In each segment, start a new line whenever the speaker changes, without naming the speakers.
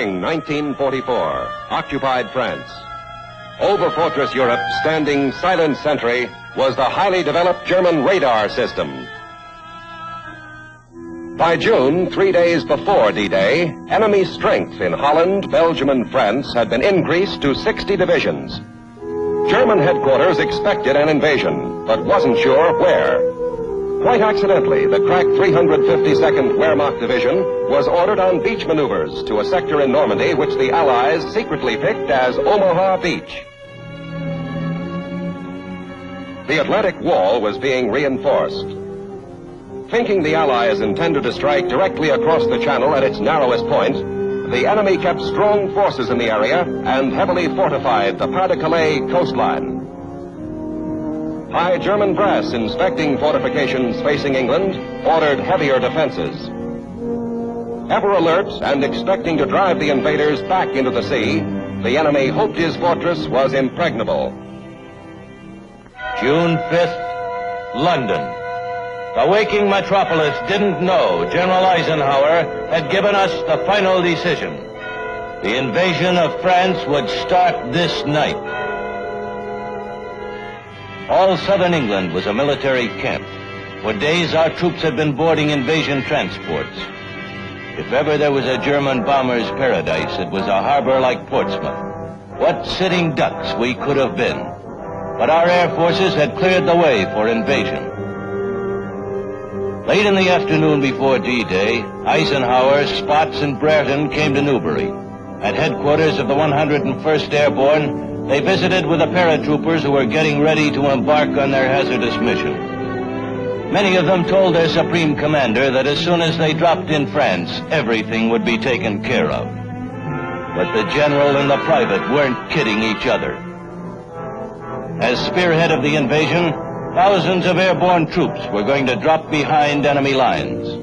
Spring 1944, occupied France. Over Fortress Europe, standing silent sentry, was the highly developed German radar system. By June, 3 days before D-Day, enemy strength in Holland, Belgium, and France had been increased to 60 divisions. German headquarters expected an invasion, but wasn't sure where. Quite accidentally, the crack 352nd Wehrmacht Division was ordered on beach maneuvers to a sector in Normandy which the Allies secretly picked as Omaha Beach. The Atlantic Wall was being reinforced. Thinking the Allies intended to strike directly across the channel at its narrowest point, the enemy kept strong forces in the area and heavily fortified the Pas-de-Calais coastline. High German brass inspecting fortifications facing England ordered heavier defenses. Ever alert and expecting to drive the invaders back into the sea, the enemy hoped his fortress was impregnable.
June 5th, London. The waking metropolis didn't know General Eisenhower had given us the final decision. The invasion of France would start this night. All southern England was a military camp. For days, our troops had been boarding invasion transports. If ever there was a German bomber's paradise, it was a harbor like Portsmouth. What sitting ducks we could have been. But our air forces had cleared the way for invasion. Late in the afternoon before D-Day, Eisenhower, Spots, and Brereton came to Newbury. At headquarters of the 101st Airborne, they visited with the paratroopers who were getting ready to embark on their hazardous mission. Many of them told their supreme commander that as soon as they dropped in France, everything would be taken care of. But the general and the private weren't kidding each other. As spearhead of the invasion, thousands of airborne troops were going to drop behind enemy lines.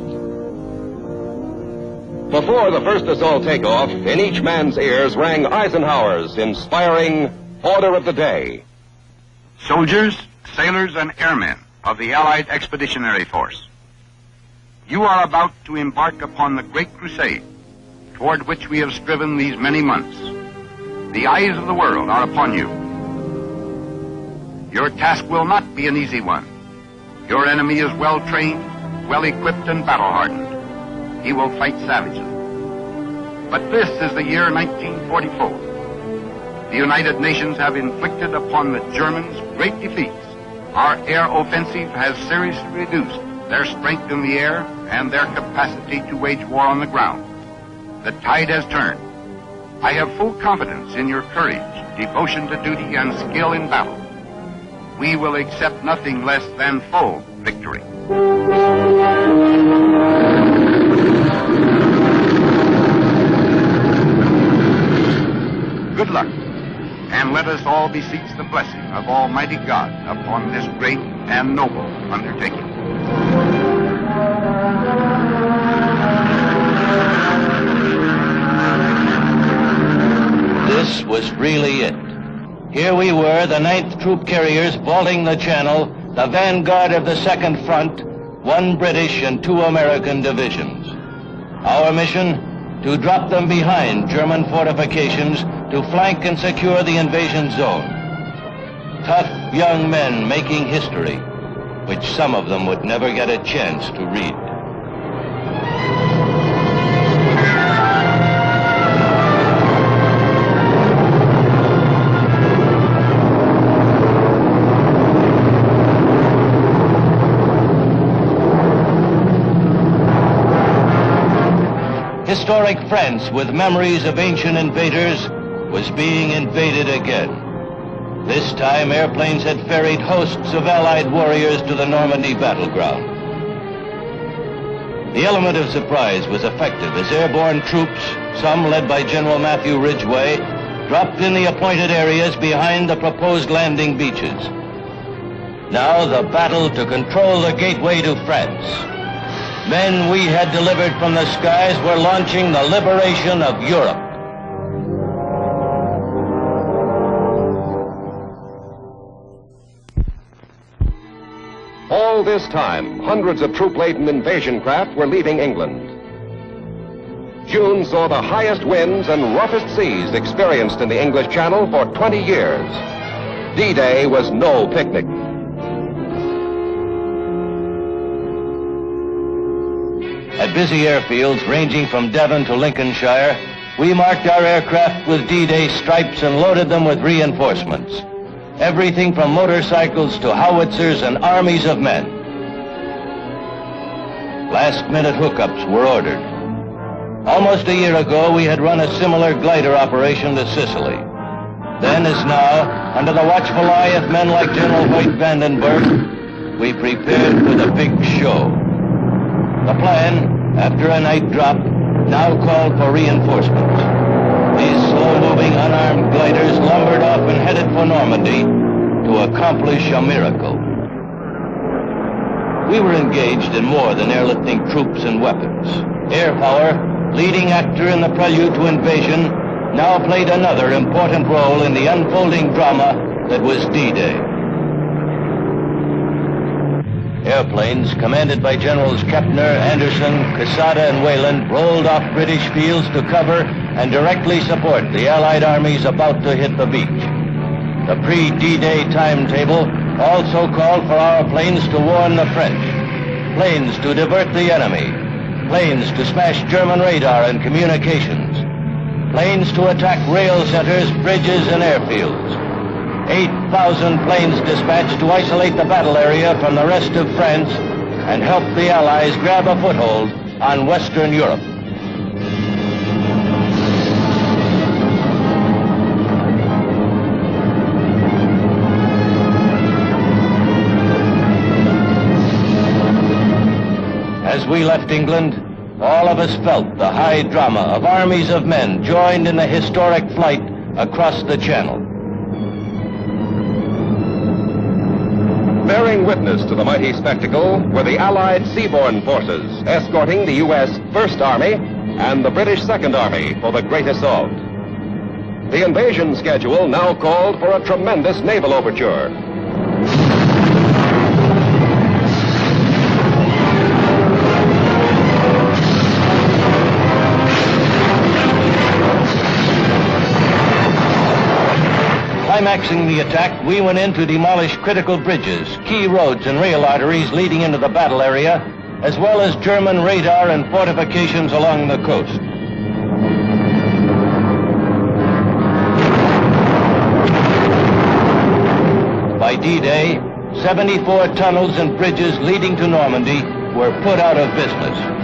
Before the first assault takeoff, in each man's ears rang Eisenhower's inspiring order of the day.
Soldiers, sailors, and airmen of the Allied Expeditionary Force, you are about to embark upon the great crusade toward which we have striven these many months. The eyes of the world are upon you. Your task will not be an easy one. Your enemy is well trained, well equipped, and battle hardened. He will fight savagely. But this is the year 1944. The United Nations have inflicted upon the Germans great defeats. Our air offensive has seriously reduced their strength in the air and their capacity to wage war on the ground. The tide has turned. I have full confidence in your courage, devotion to duty, and skill in battle. We will accept nothing less than full victory. Good luck, and let us all beseech the blessing of Almighty God upon this great and noble undertaking.
This was really it. Here we were, the 9th Troop Carriers vaulting the Channel, the vanguard of the Second Front, 1 British and 2 American divisions. Our mission? To drop them behind German fortifications, to flank and secure the invasion zone. Tough young men making history, which some of them would never get a chance to read. Historic France, with memories of ancient invaders, was being invaded again. This time, airplanes had ferried hosts of Allied warriors to the Normandy battleground. The element of surprise was effective as airborne troops, some led by General Matthew Ridgway, dropped in the appointed areas behind the proposed landing beaches. Now the battle to control the gateway to France. Men we had delivered from the skies were launching the liberation of Europe.
All this time, hundreds of troop-laden invasion craft were leaving England. June saw the highest winds and roughest seas experienced in the English Channel for 20 years. D-Day was no picnic.
At busy airfields ranging from Devon to Lincolnshire, we marked our aircraft with D-Day stripes and loaded them with reinforcements. Everything from motorcycles to howitzers and armies of men. Last-minute hookups were ordered. Almost a year ago, we had run a similar glider operation to Sicily. Then, as now, under the watchful eye of men like General Hoyt Vandenberg, we prepared for the big show. The plan, after a night drop, now called for reinforcements. These slow-moving, unarmed gliders lumbered off and headed for Normandy to accomplish a miracle. We were engaged in more than airlifting troops and weapons. Air power, leading actor in the prelude to invasion, now played another important role in the unfolding drama that was D-Day. Airplanes, commanded by Generals Kepner, Anderson, Quesada, and Wayland, rolled off British fields to cover and directly support the Allied armies about to hit the beach. The pre-D-Day timetable also called for our planes to warn the French, planes to divert the enemy, planes to smash German radar and communications, planes to attack rail centers, bridges, and airfields. 8,000 planes dispatched to isolate the battle area from the rest of France and help the Allies grab a foothold on Western Europe. As we left England, all of us felt the high drama of armies of men joined in the historic flight across the Channel.
Bearing witness to the mighty spectacle were the Allied seaborne forces escorting the U.S. First Army and the British Second Army for the great assault. The invasion schedule now called for a tremendous naval overture.
Climaxing the attack, we went in to demolish critical bridges, key roads, and rail arteries leading into the battle area, as well as German radar and fortifications along the coast. By D-Day, 74 tunnels and bridges leading to Normandy were put out of business.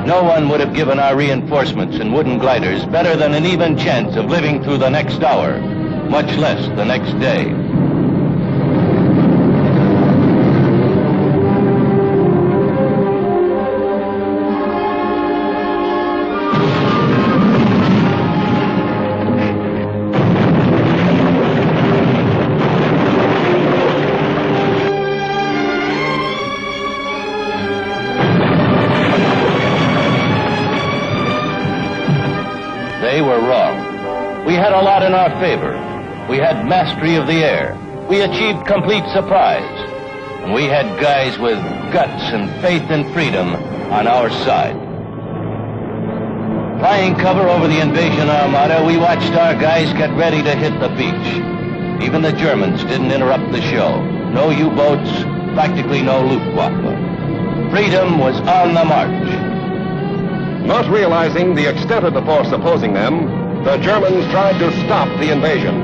No one would have given our reinforcements and wooden gliders better than an even chance of living through the next hour, much less the next day. They were wrong. We had a lot in our favor. We had mastery of the air. We achieved complete surprise. And we had guys with guts and faith in freedom on our side. Flying cover over the invasion armada, we watched our guys get ready to hit the beach. Even the Germans didn't interrupt the show. No U-boats, practically no Luftwaffe. Freedom was on the march.
Not realizing the extent of the force opposing them, the Germans tried to stop the invasion.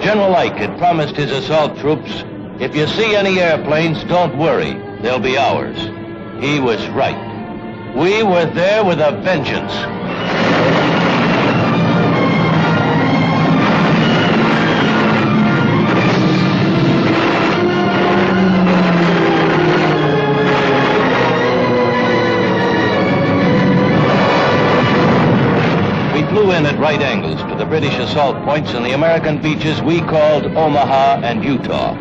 General Ike had promised his assault troops, if you see any airplanes, don't worry, they'll be ours. He was right. We were there with a vengeance. in at right angles to the British assault points on the American beaches we called Omaha and Utah.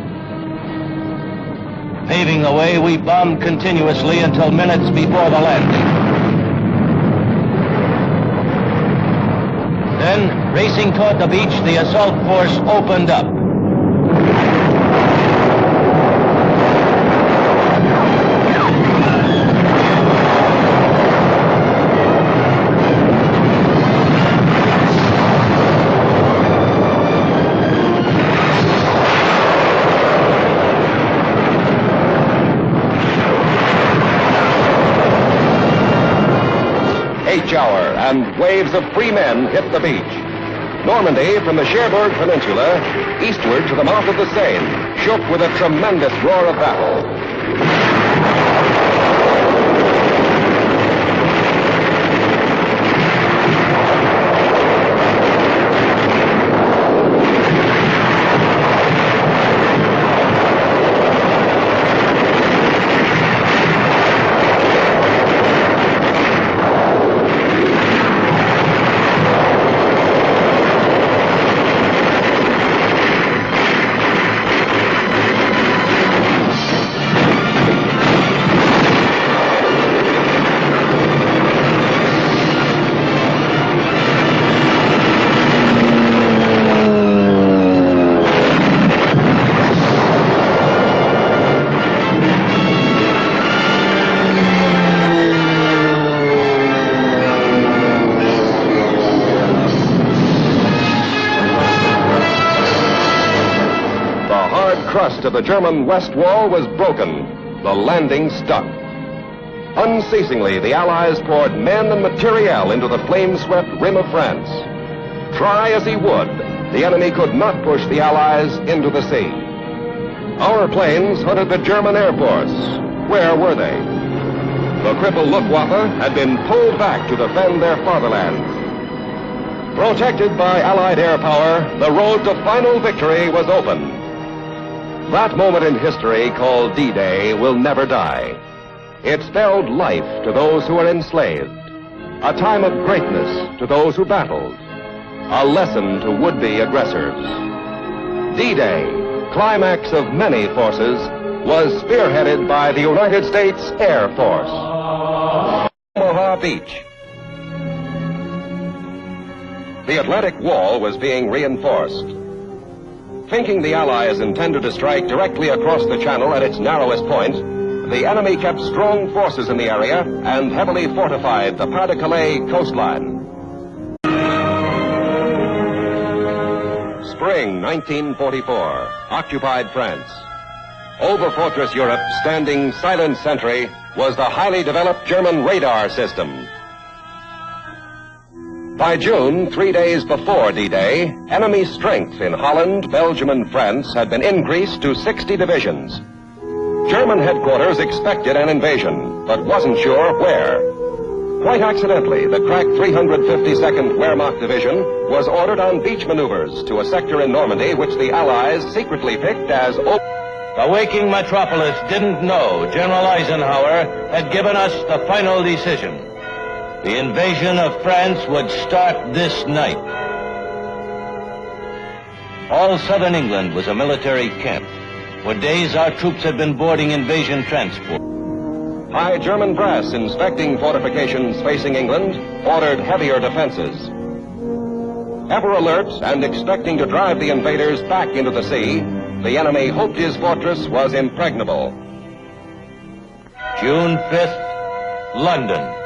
Paving the way, we bombed continuously until minutes before the landing. Then, racing toward the beach, the assault force opened up.
H-hour, and waves of free men hit the beach. Normandy, from the Cherbourg Peninsula, eastward to the mouth of the Seine, shook with a tremendous roar of battle. The crust of the German west wall was broken. The landing stuck. Unceasingly, the Allies poured men and materiel into the flame-swept rim of France. Try as he would, the enemy could not push the Allies into the sea. Our planes hunted the German Air Force. Where were they? The crippled Luftwaffe had been pulled back to defend their fatherland. Protected by Allied air power, the road to final victory was open. That moment in history, called D-Day, will never die. It spelled life to those who were enslaved, a time of greatness to those who battled, a lesson to would-be aggressors. D-Day, climax of many forces, was spearheaded by the United States Air Force. Omaha Beach. The Atlantic Wall was being reinforced. Thinking the Allies intended to strike directly across the channel at its narrowest point, the enemy kept strong forces in the area and heavily fortified the Pas-de-Calais coastline. Spring 1944, occupied France. Over Fortress Europe, standing silent sentry, was the highly developed German radar system. By June, 3 days before D-Day, enemy strength in Holland, Belgium, and France had been increased to 60 divisions. German headquarters expected an invasion, but wasn't sure where. Quite accidentally, the crack 352nd Wehrmacht Division was ordered on beach maneuvers to a sector in Normandy which the Allies secretly picked as
The waking metropolis didn't know General Eisenhower had given us the final decision. The invasion of France would start this night. All southern England was a military camp. For days, our troops had been boarding invasion transport.
High German brass inspecting fortifications facing England ordered heavier defenses. Ever alert and expecting to drive the invaders back into the sea, the enemy hoped his fortress was impregnable.
June 5th, London.